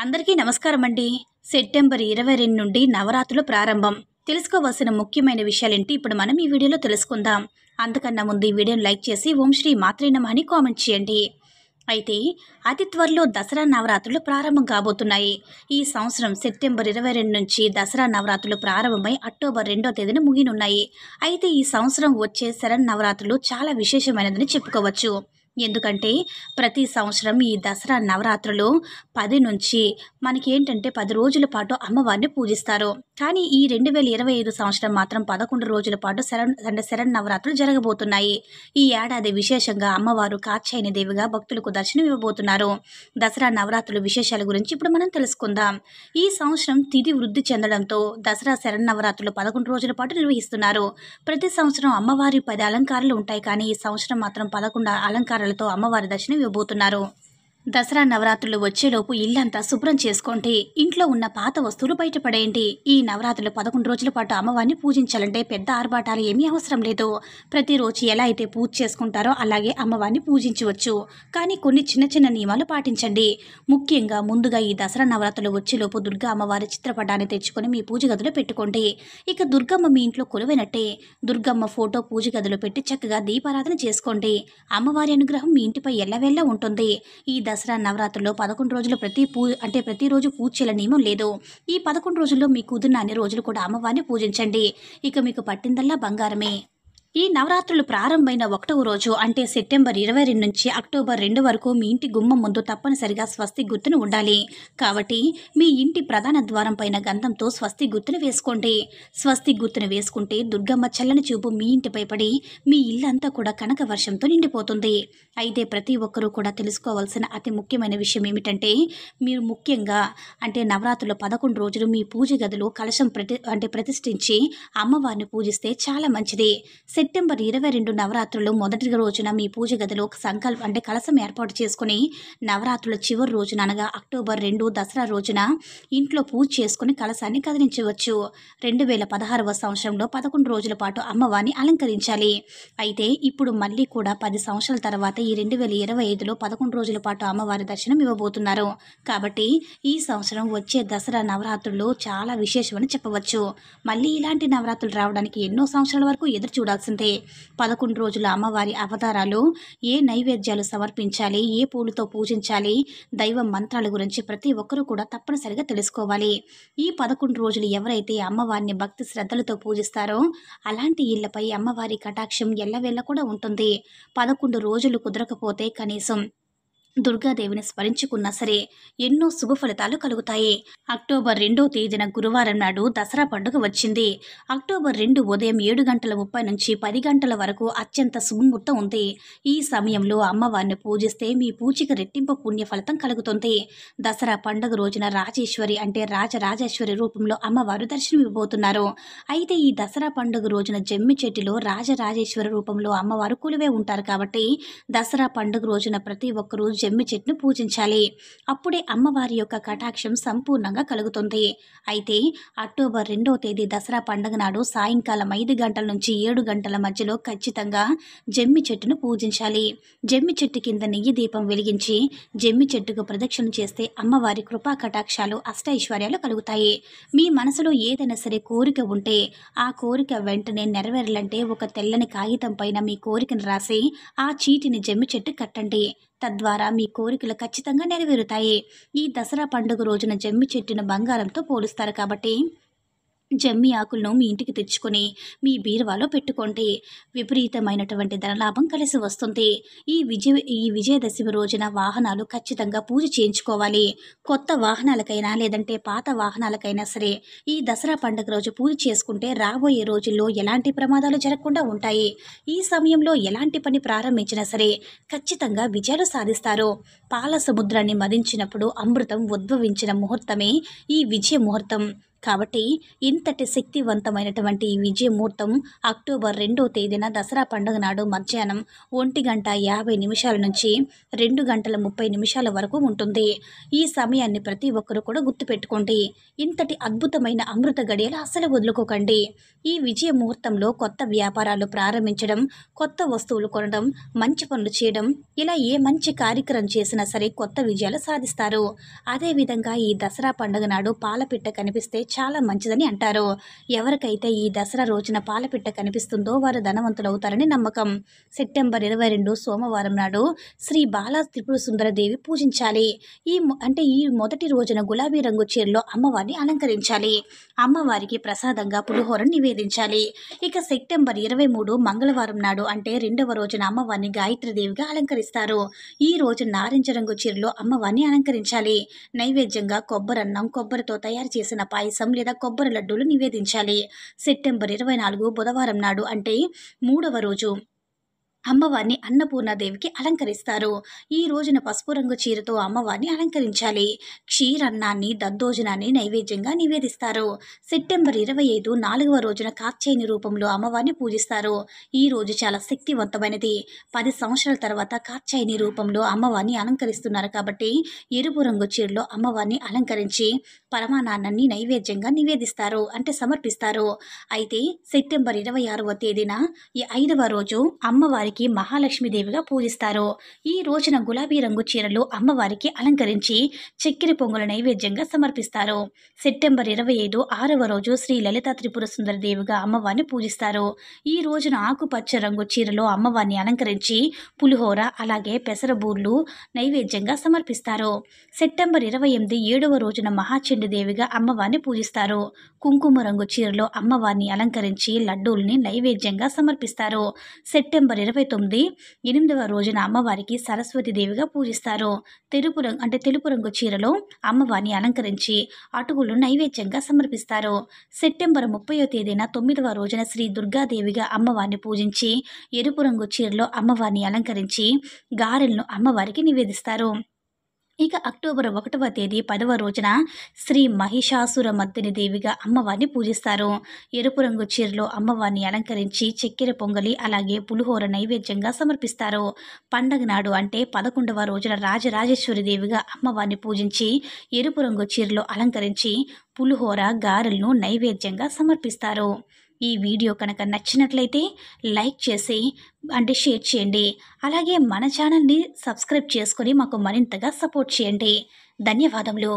అందరికీ నమస్కారం అండి. సెప్టెంబర్ 22 నుండి నవరాత్రులు ప్రారంభం. తెలుసుకోవాల్సిన ముఖ్యమైన విషయాలేంటి ఇప్పుడు మనం ఈ వీడియోలో తెలుసుకుందాం. అందుకన్నా ముందు ఈ వీడియోని లైక్ చేసి ఓం శ్రీ మాత్రే నమః అని కామెంట్ చేయండి. అయితే అతి త్వరలో దసరా నవరాత్రులు ప్రారంభం కాబోతున్నాయి. ఈ సంవత్సరం సెప్టెంబర్ 22 నుంచి దసరా నవరాత్రులు ప్రారంభమై అక్టోబర్ 2వ తేదీన ముగియనున్నాయి. అయితే ఈ సంవత్సరం వచ్చే శరన్నవరాత్రులు చాలా విశేషమైనదని చెప్పుకోవచ్చు. ఎందుకంటే ప్రతి సంవత్సరం ఈ దసరా నవరాత్రులు 10 నుంచి మనకేంటంటే 10 రోజుల పాటు అమ్మవారిని పూజిస్తారు. కానీ ఈ 2025 సంవత్సరం మాత్రం 11 రోజుల పాటు శరన్నవరాత్రులు జరగబోతున్నాయి. ఈ ఏడాది విశేషంగా అమ్మవారు కాత్యాయని దేవిగా భక్తులకు దర్శనం ఇవ్వబోతున్నారు. దసరా నవరాత్రుల విశేషాల గురించి ఇప్పుడు మనం తెలుసుకుందాం. ఈ సంవత్సరం తిథి వృద్ధి చెందడంతో దసరా శరన్నవరాత్రులు 11 రోజుల పాటు నిర్వహిస్తున్నారు. ప్రతి సంవత్సరం అమ్మవారి 10 అలంకారాలు ఉంటాయి. కానీ ఈ సంవత్సరం మాత్రం 11 అలంకారాలతో అమ్మవారి దర్శనం ఇవ్వబోతున్నారు. దసరా నవరాత్రులు వచ్చేలోపు ఇల్లంతా శుభ్రం చేసుకోండి. ఇంట్లో ఉన్న పాత వస్తువులు బయటపడేయండి. ఈ నవరాత్రులు 11 రోజుల పాటు అమ్మవారిని పూజించాలంటే పెద్ద ఆర్భాటాలు ఏమీ అవసరం లేదు. ప్రతిరోజు ఎలా అయితే పూజ చేసుకుంటారో అలాగే అమ్మవారిని పూజించవచ్చు. కానీ కొన్ని చిన్న చిన్న నియమాలు పాటించండి. ముఖ్యంగా ముందుగా ఈ దసరా నవరాత్రులు వచ్చేలోపు దుర్గా అమ్మవారి చిత్రపటాన్ని తెచ్చుకొని మీ పూజ గదిలో పెట్టుకోండి. ఇక దుర్గమ్మ మీ ఇంట్లో కొలువైనట్టే. దుర్గమ్మ ఫోటో పూజ గదిలో పెట్టి చక్కగా దీపారాధన చేసుకోండి. అమ్మవారి అనుగ్రహం మీ ఇంటిపై ఎల్లవేళలా ఉంటుంది. ఈ దసరా నవరాత్రుల్లో 11 రోజులు ప్రతిరోజు పూజ చేయాల నియమం లేదు. ఈ 11 రోజుల్లో మీకు కుదిరిన అన్ని రోజులు కూడా అమ్మవారిని పూజించండి. ఇక మీకు పట్టిందల్లా బంగారమే. ఈ నవరాత్రులు ప్రారంభమైన 1వ రోజు అంటే సెప్టెంబర్ 22 నుంచి అక్టోబర్ 2 వరకు మీ ఇంటి గుమ్మం ముందు తప్పనిసరిగా స్వస్తి గుర్తును ఉండాలి. కాబట్టి మీ ఇంటి ప్రధాన ద్వారం పైన గంధంతో స్వస్తి గుర్తును వేసుకోండి. స్వస్తి గుర్తును వేసుకుంటే దుర్గమ్మ చల్లని చూపు మీ ఇంటిపై పడి మీ ఇల్లంతా కూడా కనక వర్షంతో నిండిపోతుంది. అయితే ప్రతి ఒక్కరూ కూడా తెలుసుకోవాల్సిన అతి ముఖ్యమైన విషయం ఏమిటంటే మీరు ముఖ్యంగా నవరాత్రులు 11 రోజులు మీ పూజ గదిలో కలశం ప్రతిష్ఠించి అమ్మవారిని పూజిస్తే చాలా మంచిది. సెప్టెంబర్ 22 నవరాత్రులు మొదటి రోజున మీ పూజ గదిలో కలశం ఏర్పాటు చేసుకుని నవరాత్రుల చివరి రోజున అనగా అక్టోబర్ 2 దసరా రోజున ఇంట్లో పూజ చేసుకుని కలశాన్ని కదిలించవచ్చు. 2016వ సంవత్సరంలో 11 రోజుల పాటు అమ్మవారిని అలంకరించాలి. అయితే ఇప్పుడు మళ్ళీ కూడా 10 సంవత్సరాల తర్వాత ఈ 2025లో 11 రోజుల పాటు అమ్మవారి దర్శనం ఇవ్వబోతున్నారు. కాబట్టి ఈ సంవత్సరం వచ్చే దసరా నవరాత్రులు చాలా విశేషమని చెప్పవచ్చు. మళ్ళీ ఇలాంటి నవరాత్రులు రావడానికి ఎన్నో సంవత్సరాల వరకు ఎదురు చూడాల్సిందే. 11 రోజుల అమ్మవారి అవతారాలు, ఏ నైవేద్యాలు సమర్పించాలి, ఏ పూలతో పూజించాలి, దైవ మంత్రాల గురించి ప్రతి ఒక్కరూ కూడా తప్పనిసరిగా తెలుసుకోవాలి. ఈ 11 రోజులు ఎవరైతే అమ్మవారిని భక్తి శ్రద్ధలతో పూజిస్తారో అలాంటి ఇళ్లపై అమ్మవారి కటాక్షం ఎల్లవేళ కూడా ఉంటుంది. 11 రోజులు కుదరకపోతే కనీసం దుర్గాదేవిని స్మరించుకున్నా సరే ఎన్నో శుభ ఫలితాలు కలుగుతాయి. అక్టోబర్ 2వ తేదీన గురువారం నాడు దసరా పండుగ వచ్చింది. అక్టోబర్ 2 ఉదయం 7:30 నుంచి 10 గంటల వరకు అత్యంత శుభముహూర్తం ఉంది. ఈ సమయంలో అమ్మవారిని పూజిస్తే మీ పూజకి రెట్టింపు పుణ్య ఫలితం కలుగుతుంది. దసరా పండుగ రోజున రాజేశ్వరి రాజరాజేశ్వరి రూపంలో అమ్మవారు దర్శనం ఇవ్వబోతున్నారు. అయితే ఈ దసరా పండుగ రోజున జమ్మి చెట్టులో రాజరాజేశ్వరి రూపంలో అమ్మవారు కొలువై ఉంటారు. కాబట్టి దసరా పండుగ రోజున ప్రతి ఒక్కరూ జమ్మి చెట్టును పూజించాలి. అప్పుడే అమ్మవారి యొక్క కటాక్షం సంపూర్ణంగా కలుగుతుంది. అయితే అక్టోబర్ 2వ తేదీ దసరా పండుగ నాడు సాయంకాలం 5 గంటల నుంచి 7 గంటల మధ్యలో ఖచ్చితంగా జమ్మి చెట్టును పూజించాలి. జమ్మి చెట్టు కింద నెయ్యి దీపం వెలిగించి జమ్మి చెట్టుకు ప్రదక్షిణ చేస్తే అమ్మవారి కృపా కటాక్షాలు అష్టైశ్వర్యాలు కలుగుతాయి. మీ మనసులో ఏదైనా సరే కోరిక ఉంటే ఆ కోరిక వెంటనే నెరవేరాలంటే ఒక తెల్లని కాగితం పైన మీ కోరికను రాసి ఆ చీటిని జమ్మి చెట్టు కట్టండి. తద్వారా మీ కోరికలు ఖచ్చితంగా నెరవేరుతాయి. ఈ దసరా పండుగ రోజున జమ్మి చెట్టును బంగారంతో పోలుస్తారు. కాబట్టి జమ్మి ఆకులను మీ ఇంటికి తెచ్చుకొని మీ బీరువాలో పెట్టుకోండి. విపరీతమైనటువంటి ధనలాభం కలిసి వస్తుంది. ఈ విజయదశమి రోజున వాహనాలు ఖచ్చితంగా పూజ చేయించుకోవాలి. కొత్త వాహనాలకైనా లేదంటే పాత వాహనాలకైనా సరే ఈ దసరా పండుగ రోజు పూజ చేసుకుంటే రాబోయే రోజుల్లో ఎలాంటి ప్రమాదాలు జరగకుండా ఉంటాయి. ఈ సమయంలో ఎలాంటి పని ప్రారంభించినా సరే ఖచ్చితంగా విజయాలు సాధిస్తారు. పాల సముద్రాన్ని మదించినప్పుడు అమృతం ఉద్భవించిన ముహూర్తమే ఈ విజయ ముహూర్తం. కాబట్టి ఇంతటి శక్తివంతమైనటువంటి ఈ విజయముహూర్తం అక్టోబర్ 2వ తేదీన దసరా పండుగ నాడు మధ్యాహ్నం 1:50 నుంచి 2:30 వరకు ఉంటుంది. ఈ సమయాన్ని ప్రతి ఒక్కరూ కూడా గుర్తుపెట్టుకోండి. ఇంతటి అద్భుతమైన అమృత గడియలు అస్సలు వదులుకోకండి. ఈ విజయ ముహూర్తంలో కొత్త వ్యాపారాలు ప్రారంభించడం, కొత్త వస్తువులు కొనడం, మంచి పనులు చేయడం, ఇలా ఏ మంచి కార్యక్రమం చేసినా సరే కొత్త విజయాలు సాధిస్తారు. అదేవిధంగా ఈ దసరా పండుగ నాడు పాలపిట్ట కనిపిస్తే చాలా మంచిదని అంటారు. ఎవరికైతే ఈ దసరా రోజున పాలపిట్ట కనిపిస్తుందో వారు ధనవంతులవుతారని నమ్మకం. సెప్టెంబర్ 22 సోమవారం నాడు శ్రీ బాలా త్రిపుర సుందరదేవి పూజించాలి. ఈ మొదటి రోజున గులాబీ రంగు చీరలో అమ్మవారిని అలంకరించాలి. అమ్మవారికి ప్రసాదంగా పులిహోరను నివేదించాలి. ఇక సెప్టెంబర్ 23 మంగళవారం నాడు అంటే 2వ రోజున అమ్మవారిని గాయత్రీదేవిగా అలంకరిస్తారు. ఈ రోజు నారింజ రంగు చీరలో అమ్మవారిని అలంకరించాలి. నైవేద్యంగా కొబ్బరన్నం, కొబ్బరితో తయారు చేసిన పాయసం లేదా కొబ్బరి లడ్డూలు నివేదించాలి. సెప్టెంబర్ 24 బుధవారం నాడు అంటే 3వ రోజు అమ్మవారిని అన్నపూర్ణాదేవికి అలంకరిస్తారు. ఈ రోజున పసుపు రంగు చీరతో అమ్మవారిని అలంకరించాలి. క్షీరన్నాన్ని, దద్దోజనాన్ని నైవేద్యంగా నివేదిస్తారు. సెప్టెంబర్ 25 4వ రోజున కాత్యాయని రూపంలో అమ్మవారిని పూజిస్తారు. ఈ రోజు చాలా శక్తివంతమైనది. 10 సంవత్సరాల తర్వాత కాత్యాయని రూపంలో అమ్మవారిని అలంకరిస్తున్నారు కాబట్టి ఎరుపు రంగు చీరలో అమ్మవారిని అలంకరించి పరమాన్నాన్ని నైవేద్యంగా నివేదిస్తారు, అంటే సమర్పిస్తారు. అయితే సెప్టెంబర్ 26వ తేదీన ఈ 5వ రోజు అమ్మవారికి మహాలక్ష్మీదేవిగా పూజిస్తారు. ఈ రోజున గులాబీ రంగు చీరలు అమ్మవారికి అలంకరించి చక్కెర పొంగుల నైవేద్యంగా సమర్పిస్తారు. సెప్టెంబర్ 25 6వ రోజు శ్రీ లలితా త్రిపుర సుందరదేవిగా అమ్మవారిని పూజిస్తారు. ఈ రోజున ఆకుపచ్చ రంగు చీరలో అమ్మవారిని అలంకరించి పులిహోర అలాగే పెసరబూర్లు నైవేద్యంగా సమర్పిస్తారు. సెప్టెంబర్ 28 7వ రోజున మహాచండి దేవిగా అమ్మవారిని పూజిస్తారు. కుంకుమ రంగు చీరలో అమ్మవారిని అలంకరించి లడ్డూల్ని నైవేద్యంగా సమర్పిస్తారు. సెప్టెంబర్ 29 8వ రోజున అమ్మవారికి సరస్వతి దేవిగా పూజిస్తారు. తెలుపు రంగు చీరలో అమ్మవారిని అలంకరించి అటుకులు నైవేద్యంగా సమర్పిస్తారు. సెప్టెంబర్ 30వ తేదీన 9వ రోజున శ్రీ దుర్గాదేవిగా అమ్మవారిని పూజించి ఎరుపు రంగు చీరలో అమ్మవారిని అలంకరించి గారెలను అమ్మవారికి నివేదిస్తారు. ఇక అక్టోబర్ 1వ తేదీ 10వ రోజున శ్రీ మహిషాసుర మర్దిని దేవిగా అమ్మవారిని పూజిస్తారు. ఎరుపు రంగు చీరలో అమ్మవారిని అలంకరించి చక్కెర పొంగలి అలాగే పులిహోర నైవేద్యంగా సమర్పిస్తారు. పండగ నాడు అంటే 11వ రోజున రాజరాజేశ్వరి దేవిగా అమ్మవారిని పూజించి ఎరుపు రంగు చీరలో అలంకరించి పులిహోర గారెలను నైవేద్యంగా సమర్పిస్తారు. ఈ వీడియో కనుక నచ్చినట్లయితే లైక్ చేసి షేర్ చేయండి. అలాగే మన ఛానల్ని సబ్స్క్రైబ్ చేసుకొని మాకు మరింతగా సపోర్ట్ చేయండి. ధన్యవాదములు.